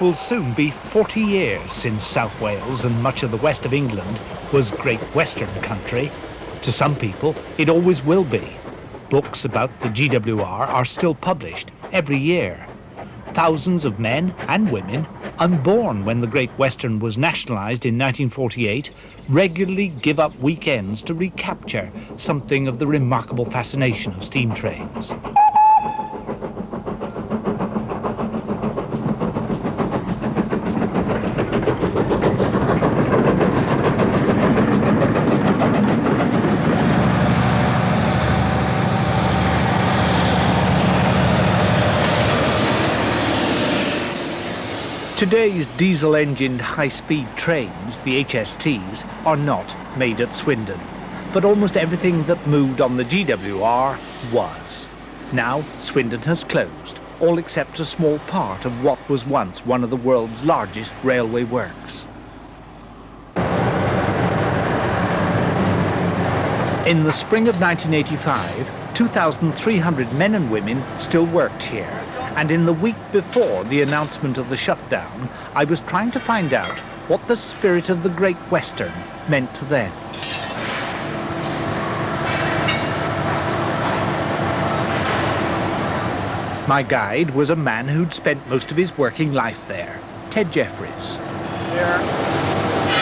will soon be 40 years since South Wales and much of the west of England was Great Western country. To some people, it always will be. Books about the GWR are still published every year. Thousands of men and women, unborn when the Great Western was nationalised in 1948, regularly give up weekends to recapture something of the remarkable fascination of steam trains. Today's diesel-engined high-speed trains, the HSTs, are not made at Swindon. But almost everything that moved on the GWR was. Now, Swindon has closed, all except a small part of what was once one of the world's largest railway works. In the spring of 1985, 2,300 men and women still worked here. And in the week before the announcement of the shutdown, I was trying to find out what the spirit of the Great Western meant to them. My guide was a man who'd spent most of his working life there, Ted Jeffries. They're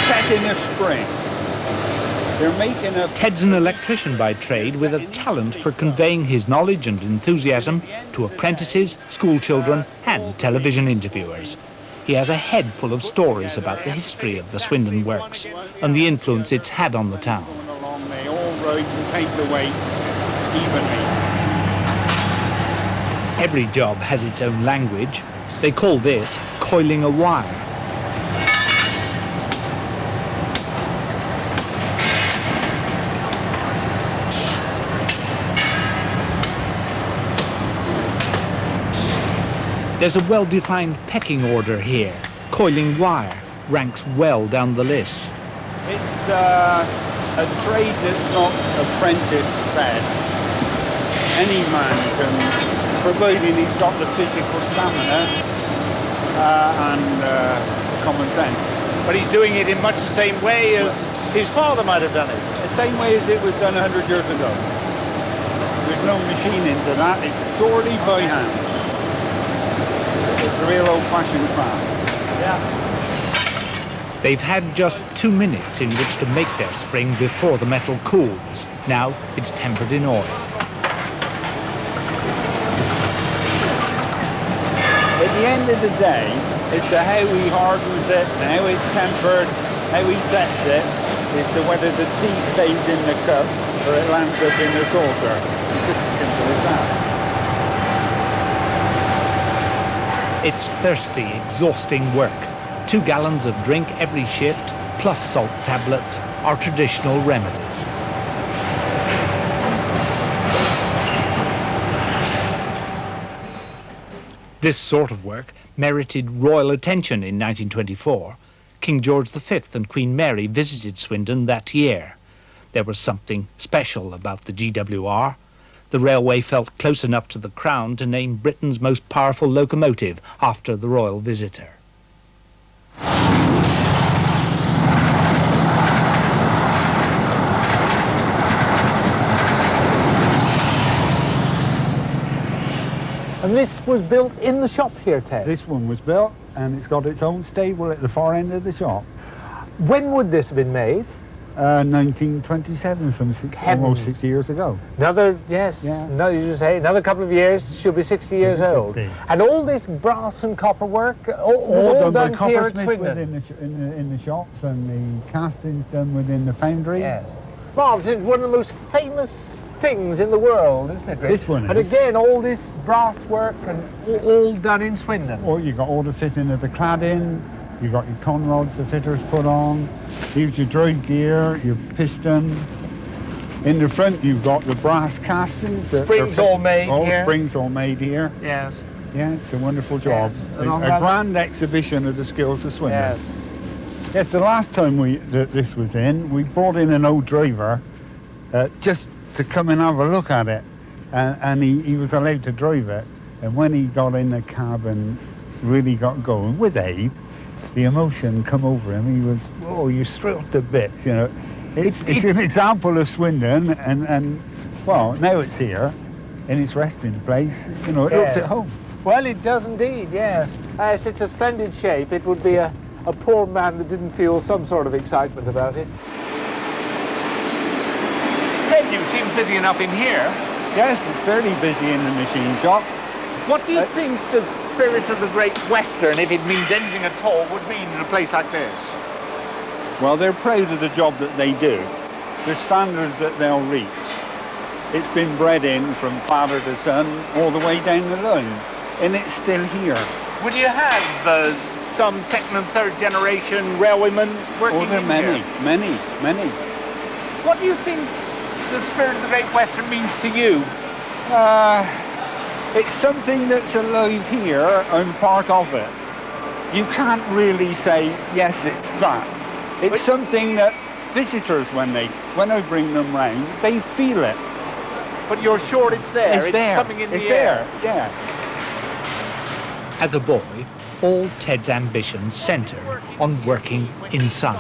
set in the spring. They're making a... Ted's an electrician by trade with a talent for conveying his knowledge and enthusiasm to apprentices, school children and television interviewers. He has a head full of stories about the history of the Swindon Works and the influence it's had on the town. They all ride and take the weight evenly. Every job has its own language. They call this coiling a wire. There's a well-defined pecking order here. Coiling wire ranks well down the list. It's a trade that's not apprentice-fed. Any man can, providing he's got the physical stamina and common sense. But he's doing it in much the same way as his father might have done it. The same way as it was done 100 years ago. There's no machine into that, it's purely by hand. It's a real old-fashioned craft. Yeah. They've had just 2 minutes in which to make their spring before the metal cools. Now it's tempered in oil. At the end of the day, it's how he hardens it, how it's tempered, how he sets it, is to whether the tea stays in the cup or it lands up in the saucer. It's just as simple as that. It's thirsty, exhausting work. 2 gallons of drink every shift, plus salt tablets, are traditional remedies. This sort of work merited royal attention in 1924. King George V and Queen Mary visited Swindon that year. There was something special about the GWR. The railway felt close enough to the Crown to name Britain's most powerful locomotive after the royal visitor. And this was built in the shop here, Ted? This one was built and it's got its own stable at the far end of the shop. When would this have been made? 1927, almost 60 years ago. Another, yes, yeah. No, you just say another couple of years, she'll be 60 years old. And all this brass and copper work, all done here at Swindon? In the shops, and the castings done within the foundry. Yes. Marvellous, it's one of the most famous things in the world, isn't it, Rich? This one is. And again, all this brass work and all done in Swindon. Well, you got all the fitting of the cladding, you got your conrods the fitters put on, here's your drive gear, your piston. In the front you've got the brass castings. Springs all made here. Springs all made here. Yes. Yeah, it's a wonderful job. Yes. A grand exhibition of the skills of Swindon. Yes. Yes, the last time this was in, we brought in an old driver just to come and have a look at it. And he was allowed to drive it. And when he got in the cab and really got going with Abe, the emotion come over him. He was, oh, you're thrilled to bits, you know. It's an example of Swindon, and well, now it's here, in its resting place, you know, it looks at home. Well, it does indeed, yes. It's a splendid shape. It would be a poor man that didn't feel some sort of excitement about it. Ted, you seem busy enough in here. Yes, it's fairly busy in the machine shop. What do you think the spirit of the Great Western, if it means anything at all, would mean in a place like this? Well, they're proud of the job that they do. There's standards that they'll reach. It's been bred in from father to son all the way down the line, and it's still here. Would you have some second and third generation railwaymen working there are here? many. What do you think the spirit of the Great Western means to you? It's something that's alive here and part of it. You can't really say, yes, it's that. It's something that visitors, when I bring them round, they feel it. But you're sure it's there? It's there. Something in the air? It's there, yeah. As a boy, all Ted's ambitions centred on working inside.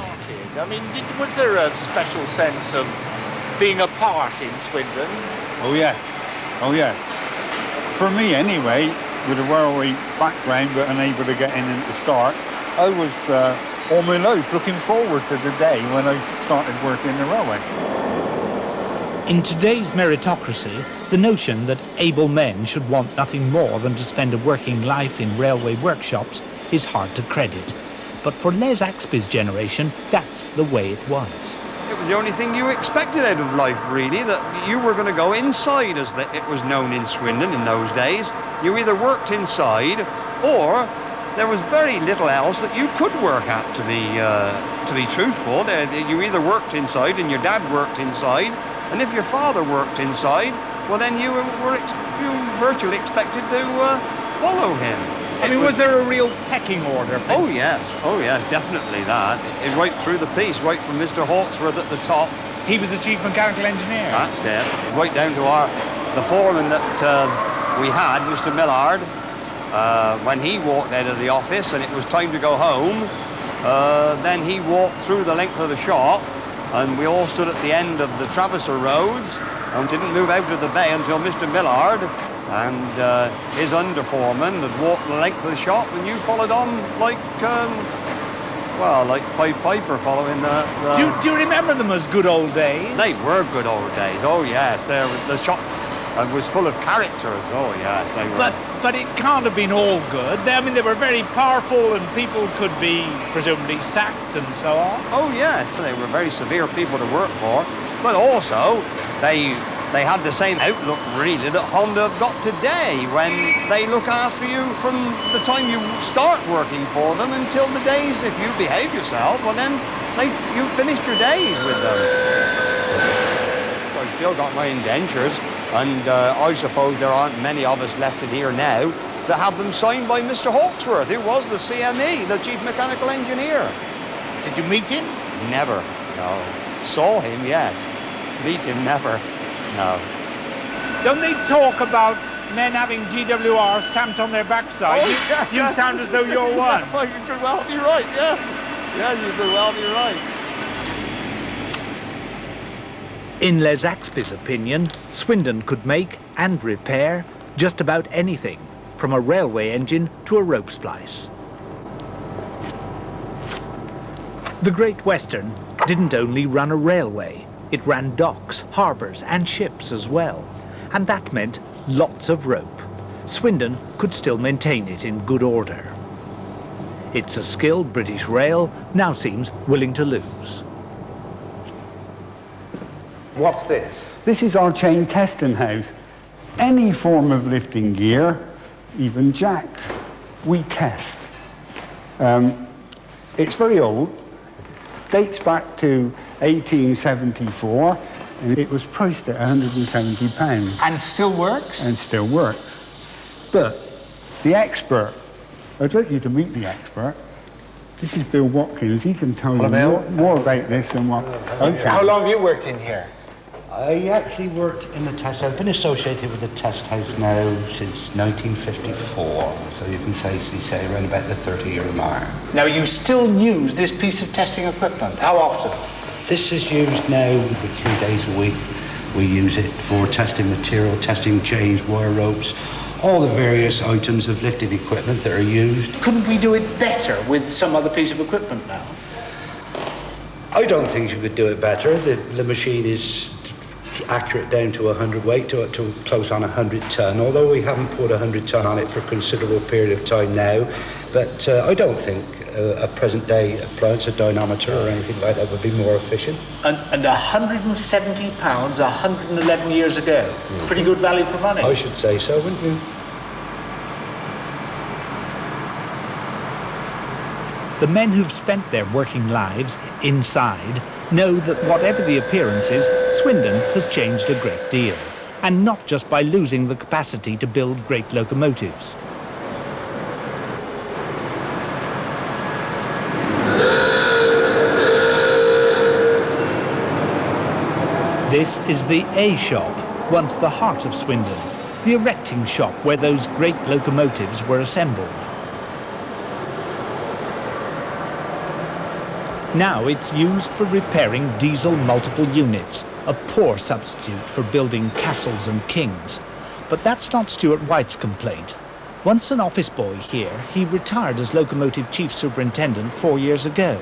I mean, was there a special sense of being a part in Swindon? Oh yes. For me anyway, with a railway background but unable to get in and to start, I was all my life looking forward to the day when I started working the railway. In today's meritocracy, the notion that able men should want nothing more than to spend a working life in railway workshops is hard to credit. But for Les Axby's generation, that's the way it was. It was the only thing you expected out of life, really, that you were going to go inside, as it was known in Swindon in those days. You either worked inside, or there was very little else that you could work at, to be truthful. You either worked inside, and your dad worked inside, and if your father worked inside, well, then you were virtually expected to follow him. I mean, was there a real pecking order? Oh yes, definitely that. Right through the piece, right from Mr. Hawksworth at the top. He was the chief mechanical engineer. That's it. Right down to the foreman that we had, Mr. Millard. When he walked out of the office and it was time to go home, then he walked through the length of the shop, and we all stood at the end of the Travisser roads and didn't move out of the bay until Mr. Millard and his under-foreman had walked the length of the shop, and you followed on like Pied Piper following the... Do you remember them as good old days? They were good old days, oh yes. The shop was full of characters, oh yes, they were. But it can't have been all good. I mean, they were very powerful and people could be presumably sacked and so on. Oh yes, they were very severe people to work for, but also they had the same outlook, really, that Honda have got today, when they look after you from the time you start working for them until the days, if you behave yourself, well then you've finished your days with them. I've still got my indentures, and I suppose there aren't many of us left in here now that have them signed by Mr. Hawksworth, who was the CME, the Chief Mechanical Engineer. Did you meet him? Never, no. Saw him, yes. Meet him, never. No. Don't they talk about men having GWR stamped on their backside? Oh, you sound as though you're one. Oh, you could well be right, yeah. Yeah, you could well be right. In Les Axby's opinion, Swindon could make and repair just about anything, from a railway engine to a rope splice. The Great Western didn't only run a railway. It ran docks, harbours and ships as well, and that meant lots of rope. Swindon could still maintain it in good order. It's a skill British Rail now seems willing to lose. What's this? This is our chain testing house. Any form of lifting gear, even jacks, we test. It's very old, dates back to 1874, and it was priced at £170. And still works? And still works. But the expert, I'd like you to meet the expert. This is Bill Watkins. He can tell you more about this than what I can. How long have you worked in here? I actually worked in the test. I've been associated with the test house now since 1954, so you can safely say around about the 30-year mark. Now, you still use this piece of testing equipment. How often? This is used now 3 days a week. We use it for testing material, testing chains, wire ropes, all the various items of lifting equipment that are used. Couldn't we do it better with some other piece of equipment now? I don't think you could do it better. The machine is accurate down to 100 weight, to close on 100 ton, although we haven't put 100 ton on it for a considerable period of time now. But I don't think a present-day appliance, a dynamometer or anything like that would be more efficient. And 170 pounds 111 years ago. Pretty good value for money. I should say so, wouldn't you? The men who've spent their working lives inside know that whatever the appearance is, Swindon has changed a great deal. And not just by losing the capacity to build great locomotives. This is the A shop, once the heart of Swindon, the erecting shop where those great locomotives were assembled. Now it's used for repairing diesel multiple units, a poor substitute for building castles and kings. But that's not Stuart White's complaint. Once an office boy here, he retired as locomotive chief superintendent 4 years ago.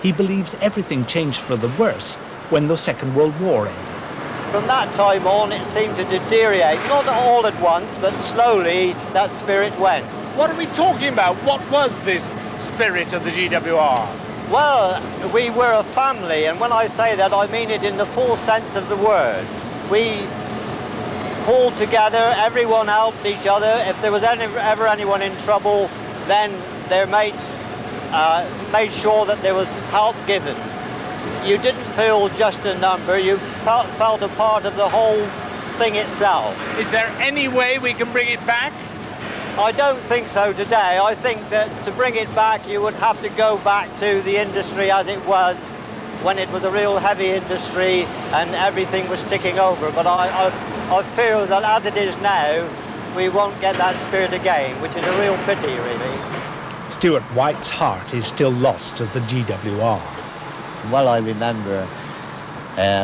He believes everything changed for the worse when the Second World War ended. From that time on, it seemed to deteriorate, not all at once, but slowly that spirit went. What are we talking about? What was this spirit of the GWR? Well, we were a family, and when I say that, I mean it in the full sense of the word. We pulled together, everyone helped each other. If there was ever anyone in trouble, then their mates made sure that there was help given. You didn't feel just a number, you felt a part of the whole thing itself. Is there any way we can bring it back? I don't think so today. I think that to bring it back, you would have to go back to the industry as it was when it was a real heavy industry and everything was ticking over. But I feel that as it is now, we won't get that spirit again, which is a real pity, really. Stuart White's heart is still lost to the GWR. Well, I remember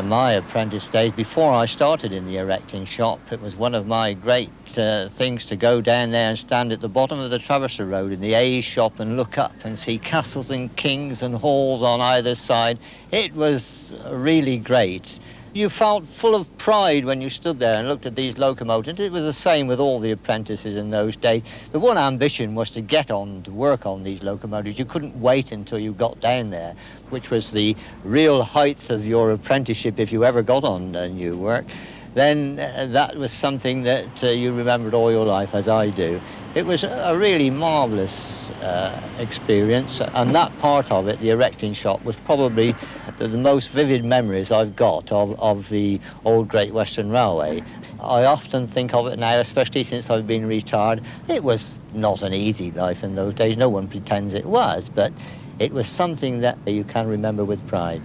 my apprentice days before I started in the erecting shop. It was one of my great things to go down there and stand at the bottom of the Traverser Road in the A shop and look up and see castles and kings and halls on either side. It was really great. You felt full of pride when you stood there and looked at these locomotives. It was the same with all the apprentices in those days. The one ambition was to get on to work on these locomotives. You couldn't wait until you got down there, which was the real height of your apprenticeship if you ever got on new work. Then that was something that you remembered all your life, as I do. It was a really marvellous experience, and that part of it, the erecting shop, was probably the most vivid memories I've got of the old Great Western Railway. I often think of it now, especially since I've been retired. It was not an easy life in those days, no one pretends it was, but it was something that you can remember with pride.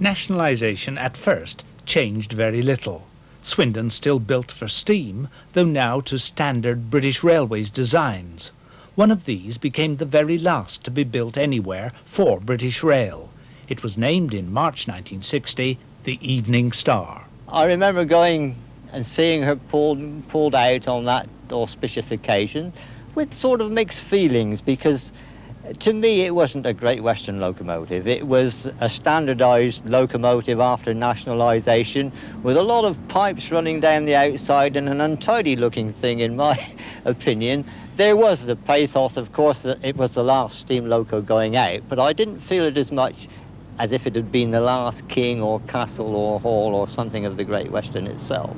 Nationalisation at first changed very little. Swindon still built for steam, though now to standard British Railways designs. One of these became the very last to be built anywhere for British Rail. It was named in March 1960 the Evening Star. I remember going and seeing her pulled out on that auspicious occasion with sort of mixed feelings, because to me, it wasn't a Great Western locomotive. It was a standardised locomotive after nationalisation with a lot of pipes running down the outside and an untidy-looking thing, in my opinion. There was the pathos, of course, that it was the last steam loco going out, but I didn't feel it as much as if it had been the last king or castle or hall or something of the Great Western itself.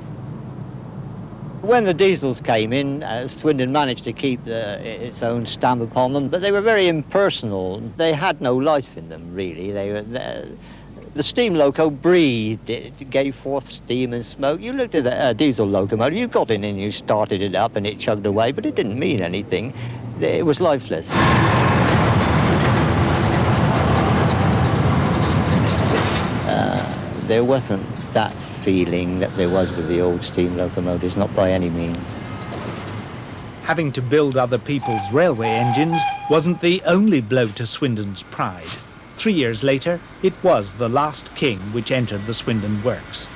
When the diesels came in, Swindon managed to keep its own stamp upon them, but they were very impersonal. They had no life in them, really. The steam loco breathed, it gave forth steam and smoke. You looked at a diesel locomotive, you got in and you started it up and it chugged away, but it didn't mean anything. It was lifeless. there wasn't that feeling that there was with the old steam locomotives, not by any means. Having to build other people's railway engines wasn't the only blow to Swindon's pride. 3 years later, it was the last king which entered the Swindon works.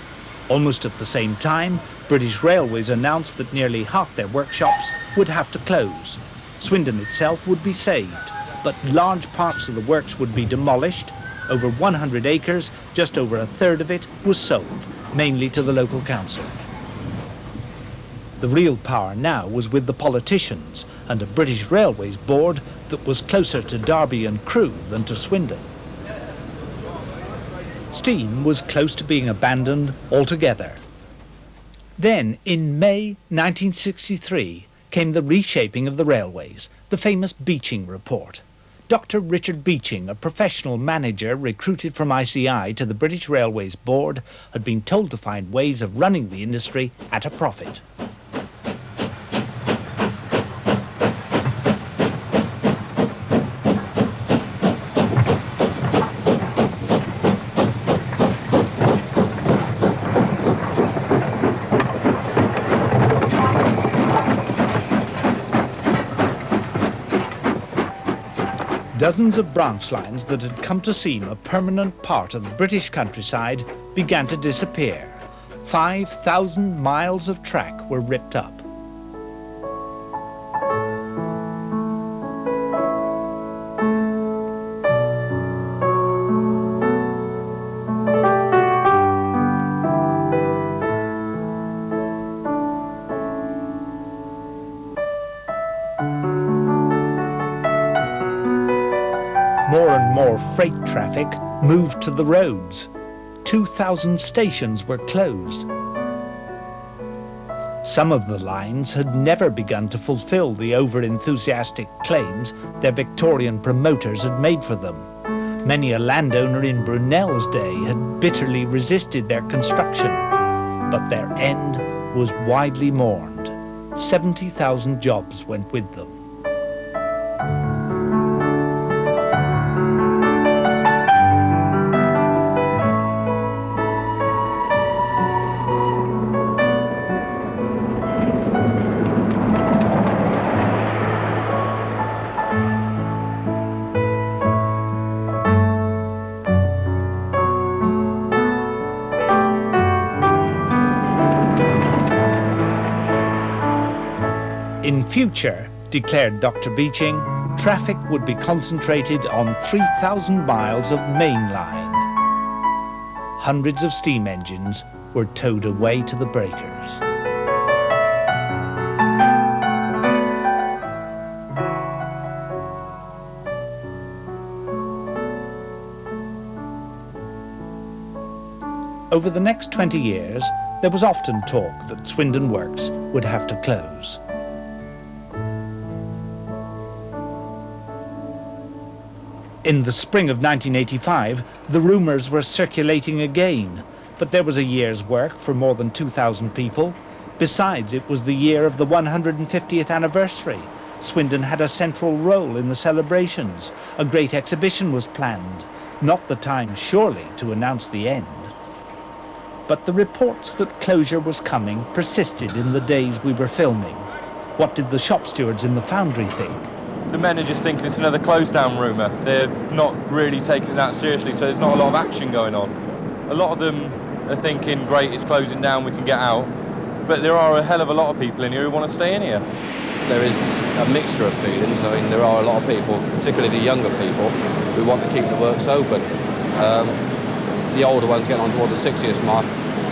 Almost at the same time, British Railways announced that nearly half their workshops would have to close. Swindon itself would be saved, but large parts of the works would be demolished. Over 100 acres, just over a third of it, was sold, mainly to the local council. The real power now was with the politicians and a British Railways board that was closer to Derby and Crewe than to Swindon. Steam was close to being abandoned altogether. Then, in May 1963, came the reshaping of the railways, the famous Beeching Report. Dr. Richard Beeching, a professional manager recruited from ICI to the British Railways Board, had been told to find ways of running the industry at a profit. Dozens of branch lines that had come to seem a permanent part of the British countryside began to disappear. 5,000 miles of track were ripped up. More and more freight traffic moved to the roads. 2,000 stations were closed. Some of the lines had never begun to fulfill the over-enthusiastic claims their Victorian promoters had made for them. Many a landowner in Brunel's day had bitterly resisted their construction, but their end was widely mourned. 70,000 jobs went with them. In future, declared Dr. Beeching, traffic would be concentrated on 3,000 miles of main line. Hundreds of steam engines were towed away to the breakers. Over the next 20 years, there was often talk that Swindon Works would have to close. In the spring of 1985, the rumours were circulating again, but there was a year's work for more than 2,000 people. Besides, it was the year of the 150th anniversary. Swindon had a central role in the celebrations. A great exhibition was planned. Not the time, surely, to announce the end. But the reports that closure was coming persisted in the days we were filming. What did the shop stewards in the foundry think? The men are just thinking it's another close down rumour. They're not really taking it that seriously, so there's not a lot of action going on. A lot of them are thinking, great, it's closing down, we can get out. But there are a hell of a lot of people in here who want to stay in here. There is a mixture of feelings. I mean, there are a lot of people, particularly the younger people, who want to keep the works open. The older ones getting on toward the 60th mark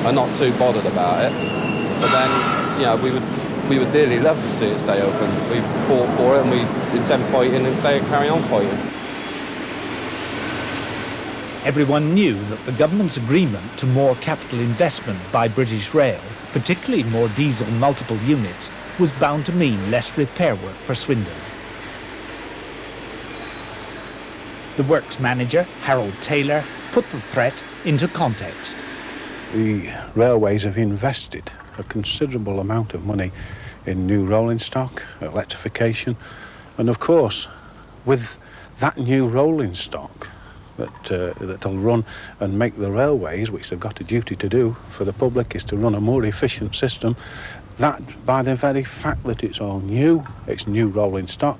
are not too bothered about it. But then, you know, we would dearly love to see it stay open. We fought for it and we intend fighting and carry on fighting. Everyone knew that the government's agreement to more capital investment by British Rail, particularly more diesel multiple units, was bound to mean less repair work for Swindon. The works manager, Harold Taylor, put the threat into context. The railways have invested a considerable amount of money in new rolling stock, electrification, and of course, with that new rolling stock, that'll run and make the railways, which they've got a duty to do for the public, is to run a more efficient system. That, by the very fact that it's all new, it's new rolling stock,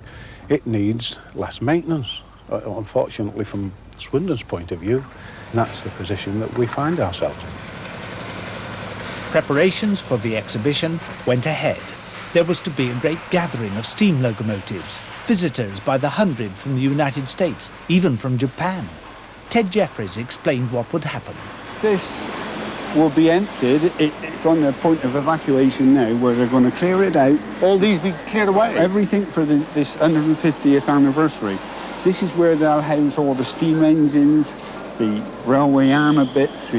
it needs less maintenance. Unfortunately, from Swindon's point of view, that's the position that we find ourselves in. Preparations for the exhibition went ahead. There was to be a great gathering of steam locomotives, visitors by the hundred from the United States, even from Japan. Ted Jeffries explained what would happen. This will be emptied. It's on the point of evacuation now, where they're going to clear it out. All these be cleared away? Everything for this 150th anniversary. This is where they'll house all the steam engines, the railway armour bits,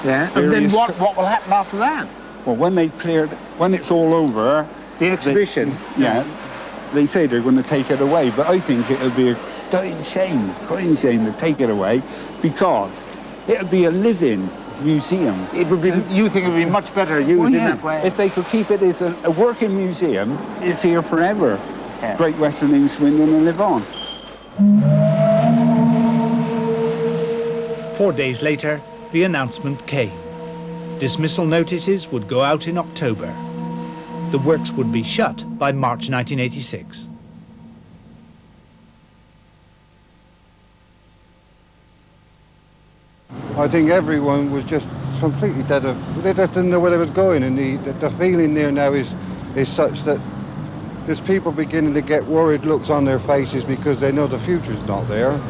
yeah. And then what will happen after that? Well, when it's all over... The exhibition? They say they're going to take it away, but I think it'll be a crying shame to take it away, because it'll be a living museum. It would be. You think it would be much better used in that way? If they could keep it as a working museum, it's here forever. Yeah. Great Western in Swindon and live on. 4 days later, the announcement came. Dismissal notices would go out in October. The works would be shut by March 1986. I think everyone was just completely dead. They just didn't know where they was going, and the feeling there now is such that there's people beginning to get worried looks on their faces because they know the future's not there.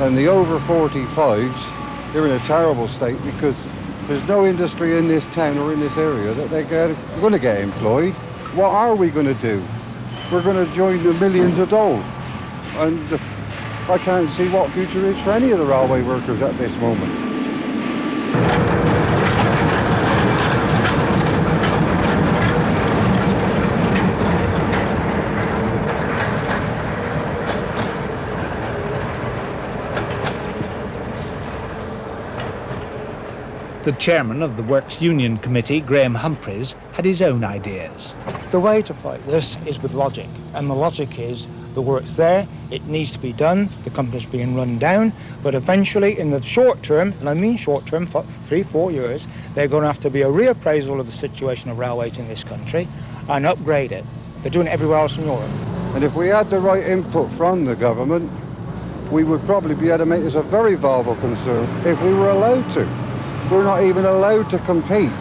And the over 45s, they're in a terrible state because there's no industry in this town or in this area that they're going to get employed. What are we going to do? We're going to join the millions of those. And I can't see what future is for any of the railway workers at this moment. The chairman of the Works Union Committee, Graham Humphreys, had his own ideas. The way to fight this is with logic, and the logic is the work's there, it needs to be done, the company's being run down, but eventually in the short term, and I mean short term, 3-4 years, they're going to have to be a reappraisal of the situation of railways in this country and upgrade it. They're doing it everywhere else in Europe. And if we had the right input from the government, we would probably be able to make this a very viable concern if we were allowed to. We're not even allowed to compete.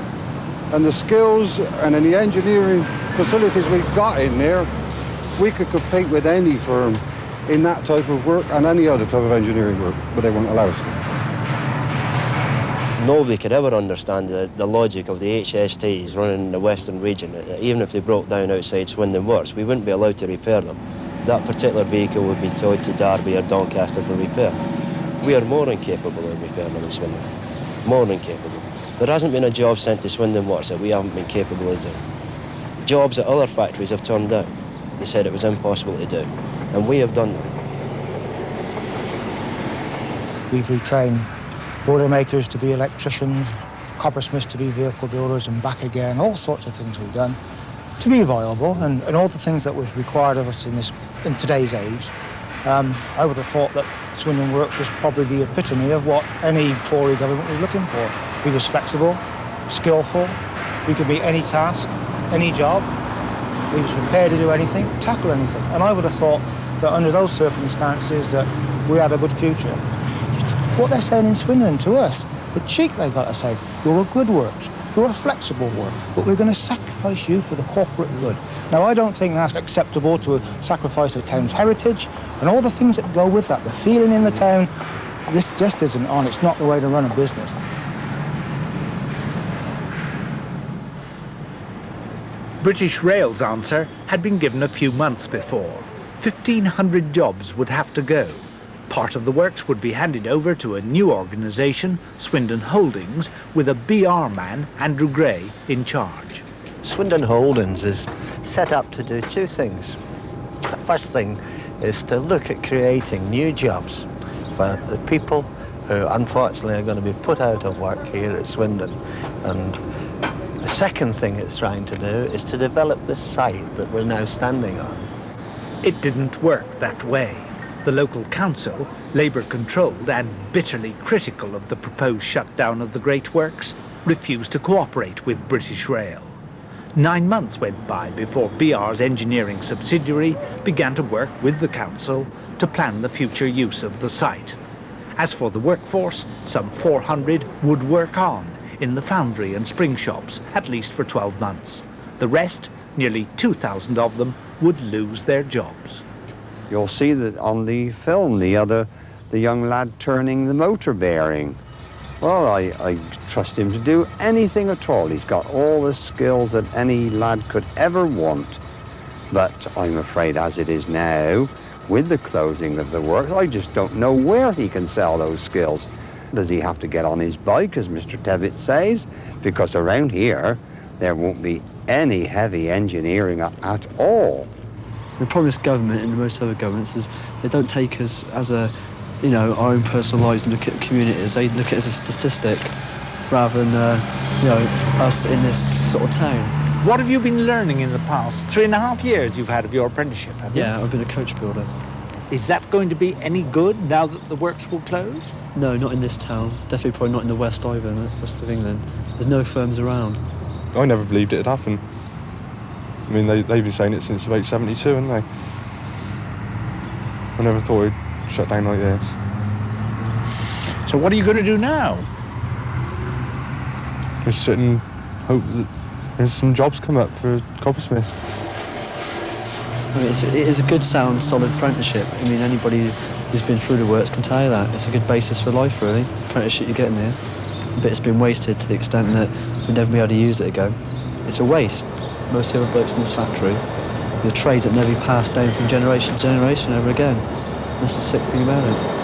And the skills and the engineering facilities we've got in there, we could compete with any firm in that type of work and any other type of engineering work, but they won't allow us to. Nobody could ever understand the logic of the HSTs running in the Western region. Even if they broke down outside Swindon Works, we wouldn't be allowed to repair them. That particular vehicle would be towed to Derby or Doncaster for repair. We are more than capable of repairing them in Swindon. More than capable. There hasn't been a job sent to Swindon Works that we haven't been capable of doing. Jobs that other factories have turned down. They said it was impossible to do, and we have done them. We've retrained boilermakers to be electricians, coppersmiths to be vehicle builders, and back again, all sorts of things we've done to be viable, and all the things that was required of us in today's age. I would have thought that Swindon Works was probably the epitome of what any Tory government was looking for. We was flexible, skillful, we could meet any task, any job. We was prepared to do anything, tackle anything. And I would have thought that under those circumstances that we had a good future. What they're saying in Swindon to us, the cheek they got to say, you're a good works, you're a flexible work, but we're going to sacrifice you for the corporate good. Now, I don't think that's acceptable to sacrifice the town's heritage and all the things that go with that. The feeling in the town, this just isn't on. It's not the way to run a business. British Rail's answer had been given a few months before. 1,500 jobs would have to go. Part of the works would be handed over to a new organisation, Swindon Holdings, with a BR man, Andrew Gray, in charge. Swindon Holdings is set up to do two things. The first thing is to look at creating new jobs for the people who unfortunately are going to be put out of work here at Swindon. And the second thing it's trying to do is to develop this site that we're now standing on. It didn't work that way. The local council, Labour-controlled and bitterly critical of the proposed shutdown of the Great Works, refused to cooperate with British Rail. 9 months went by before BR's engineering subsidiary began to work with the council to plan the future use of the site. As for the workforce, some 400 would work on in the foundry and spring shops, at least for 12 months. The rest, nearly 2,000 of them, would lose their jobs. You'll see that on the film, the young lad turning the motor bearing. Well, I trust him to do anything at all. He's got all the skills that any lad could ever want. But I'm afraid as it is now, with the closing of the works, I just don't know where he can sell those skills. Does he have to get on his bike, as Mr. Tevitt says? Because around here, there won't be any heavy engineering at all. The problem with this government and most other governments is they don't take us as a, our own personal lives and look at communities. They look at it as a statistic rather than, us in this sort of town. What have you been learning in the past 3.5 years you've had of your apprenticeship, have you? Yeah, I've been a coach builder. Is that going to be any good now that the works will close? No, not in this town. Definitely probably not in the West either, the West of England. There's no firms around. I never believed it'd happen. I mean, they've been saying it since about 72, haven't they? I never thought it'd shut down like this. So what are you going to do now? Just sit and hope that there's some jobs come up for coppersmiths. I mean, it is a good, sound, solid apprenticeship. I mean, anybody who's been through the works can tell you that. It's a good basis for life, really, the apprenticeship you're getting here. But it's been wasted to the extent that we'll never be able to use it again. It's a waste. Most of the other blokes in this factory, the trades that never be passed down from generation to generation ever again. That's the sick thing about it.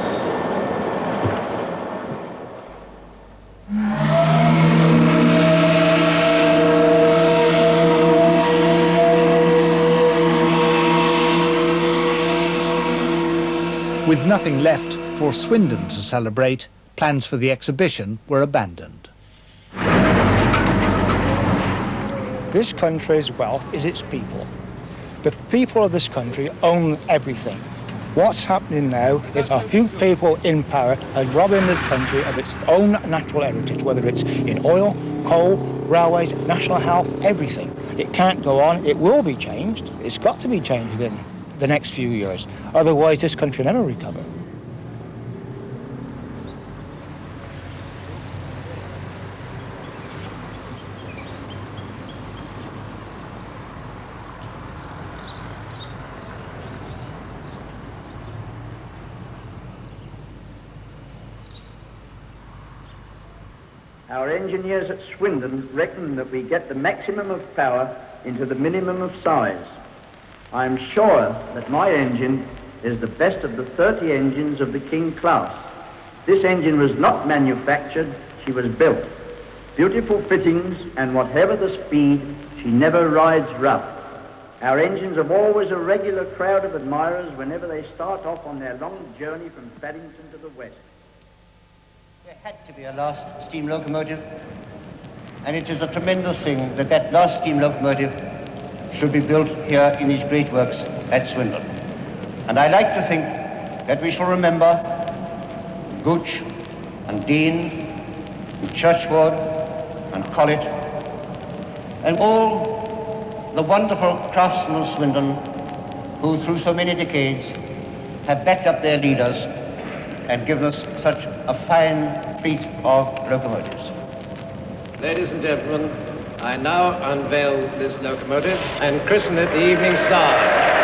With nothing left for Swindon to celebrate, plans for the exhibition were abandoned. This country's wealth is its people. The people of this country own everything. What's happening now is a few people in power are robbing the country of its own natural heritage, whether it's in oil, coal, railways, national health, everything. It can't go on. It will be changed. It's got to be changed within the next few years. Otherwise, this country will never recover. Our engineers at Swindon reckon that we get the maximum of power into the minimum of size. I am sure that my engine is the best of the 30 engines of the King class. This engine was not manufactured, she was built. Beautiful fittings, and whatever the speed, she never rides rough. Our engines have always a regular crowd of admirers whenever they start off on their long journey from Paddington to the west. There had to be a last steam locomotive, and it is a tremendous thing that that last steam locomotive should be built here in these great works at Swindon. And I like to think that we shall remember Gooch and Dean and Churchward and Collett and all the wonderful craftsmen of Swindon who through so many decades have backed up their leaders and given us such a fine fleet of locomotives. Ladies and gentlemen, I now unveil this locomotive and christen it the Evening Star.